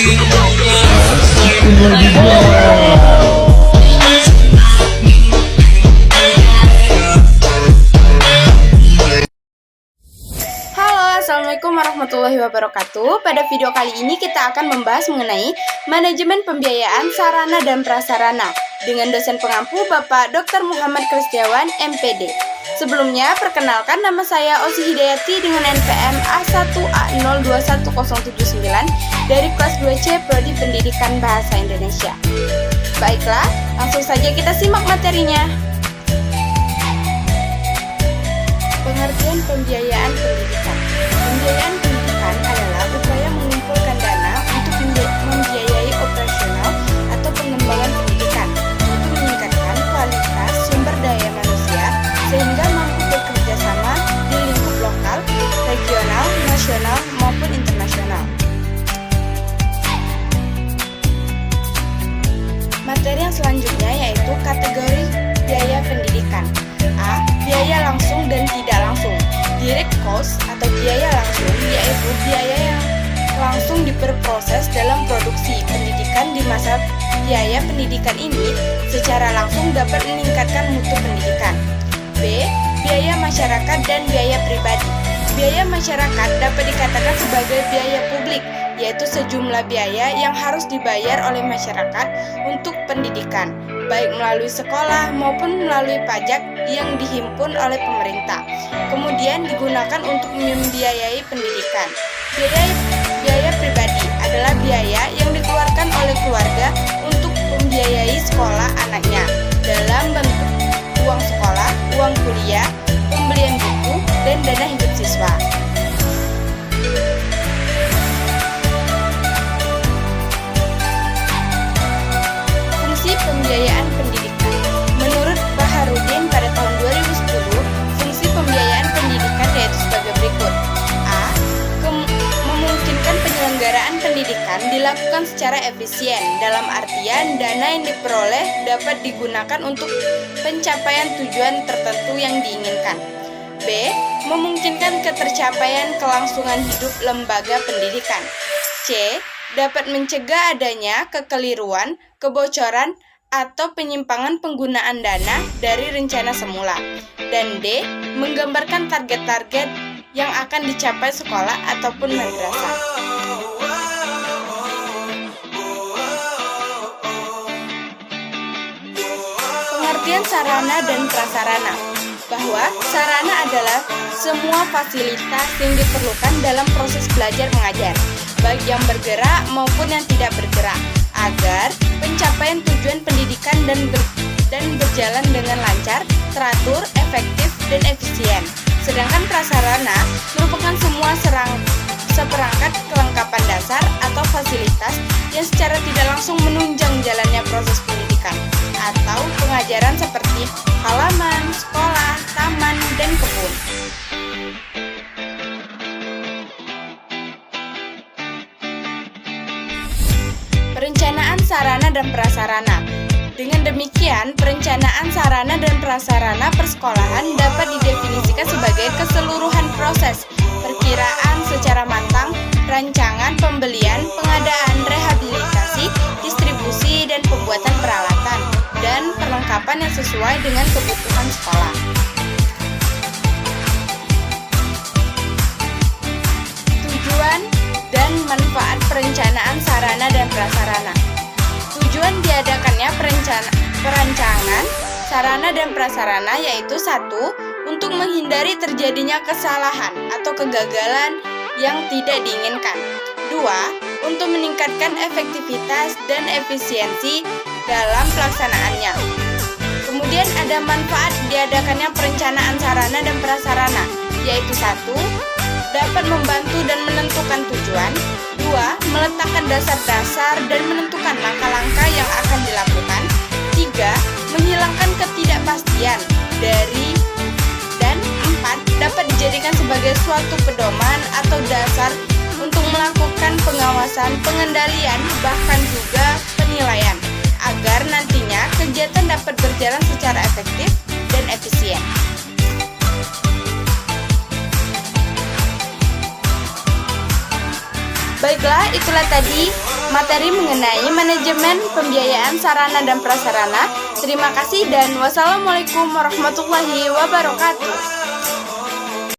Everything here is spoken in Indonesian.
Assalamualaikum warahmatullahi wabarakatuh. Pada video kali ini kita akan membahas mengenai manajemen pembiayaan sarana dan prasarana dengan dosen pengampu Bapak Dr. Muhammad Kristiawan, MPD. Sebelumnya, perkenalkan nama saya Osi Hidayati dengan NPM A1A021079 dari kelas 2C Prodi Pendidikan Bahasa Indonesia. Baiklah, langsung saja kita simak materinya. Pengertian pembiayaan pendidikan. Pembiayaan pendidikan adalah upaya mengumpulkan dana untuk membiayai operasional atau pengembangan pendidikan untuk meningkatkan kualitas sumber daya manusia sehingga mampu bekerja sama di lingkup lokal, regional, nasional maupun internasional. Materi yang selanjutnya yaitu kategori biaya pendidikan. A. Biaya langsung dan tidak langsung. Direct cost atau biaya langsung yaitu biaya yang langsung diperproses dalam produksi pendidikan di masa biaya pendidikan ini secara langsung dapat meningkatkan mutu pendidikan. B. Biaya masyarakat dan biaya pribadi. Biaya masyarakat dapat dikatakan sebagai biaya publik, yaitu sejumlah biaya yang harus dibayar oleh masyarakat untuk pendidikan, baik melalui sekolah maupun melalui pajak yang dihimpun oleh pemerintah, kemudian digunakan untuk membiayai pendidikan. Biaya pribadi adalah biaya yang dikeluarkan oleh keluarga untuk membiayai sekolah anaknya dalam bentuk uang sekolah, uang kuliah, pembelian buku, dan dana hidup siswa. Fungsi pembiayaan pendidikan. Menurut Baharudin pada tahun 2010, fungsi pembiayaan pendidikan yaitu sebagai berikut. A. Memungkinkan penyelenggaraan pendidikan dilakukan secara efisien, dalam artian dana yang diperoleh dapat digunakan untuk pencapaian tujuan tertentu yang diinginkan. B. Memungkinkan ketercapaian kelangsungan hidup lembaga pendidikan. C. Dapat mencegah adanya kekeliruan, kebocoran, atau penyimpangan penggunaan dana dari rencana semula. Dan D. Menggambarkan target-target yang akan dicapai sekolah ataupun madrasah. Pengertian sarana dan prasarana. Bahwa sarana adalah semua fasilitas yang diperlukan dalam proses belajar mengajar, baik yang bergerak maupun yang tidak bergerak, agar pencapaian tujuan pendidikan dan berjalan dengan lancar, teratur, efektif, dan efisien. Sedangkan prasarana merupakan semua seperangkat kelengkapan dasar atau fasilitas yang secara tidak langsung menunjang jalannya proses pendidikan atau pengajaran seperti halaman, sekolah, taman, dan kebun. Perencanaan sarana dan prasarana. Dengan demikian, perencanaan sarana dan prasarana persekolahan dapat didefinisikan sebagai keseluruhan proses perkiraan secara matang, rancangan pembelian, pengadaan, rehabilitasi, distribusi, dan pembuatan peralatan dan perlengkapan yang sesuai dengan kebutuhan sekolah. Tujuan dan manfaat perencanaan sarana dan prasarana. Tujuan diadakannya perancangan sarana dan prasarana yaitu 1. Untuk menghindari terjadinya kesalahan atau kegagalan yang tidak diinginkan. 2. Untuk meningkatkan efektivitas dan efisiensi dalam pelaksanaannya. Kemudian ada manfaat diadakannya perencanaan sarana dan prasarana yaitu 1. Dapat membantu dan menentukan tujuan. 2. Meletakkan dasar-dasar dan menentukan langkah-langkah yang akan dilakukan. 3. Menghilangkan ketidakpastian dari. Dan 4. Dapat dijadikan sebagai suatu pedoman atau dasar untuk melakukan pengawasan, pengendalian, bahkan juga penilaian agar nantinya kegiatan dapat berjalan secara efektif dan efisien. Baiklah, itulah tadi materi mengenai manajemen pembiayaan sarana dan prasarana. Terima kasih dan wassalamualaikum warahmatullahi wabarakatuh.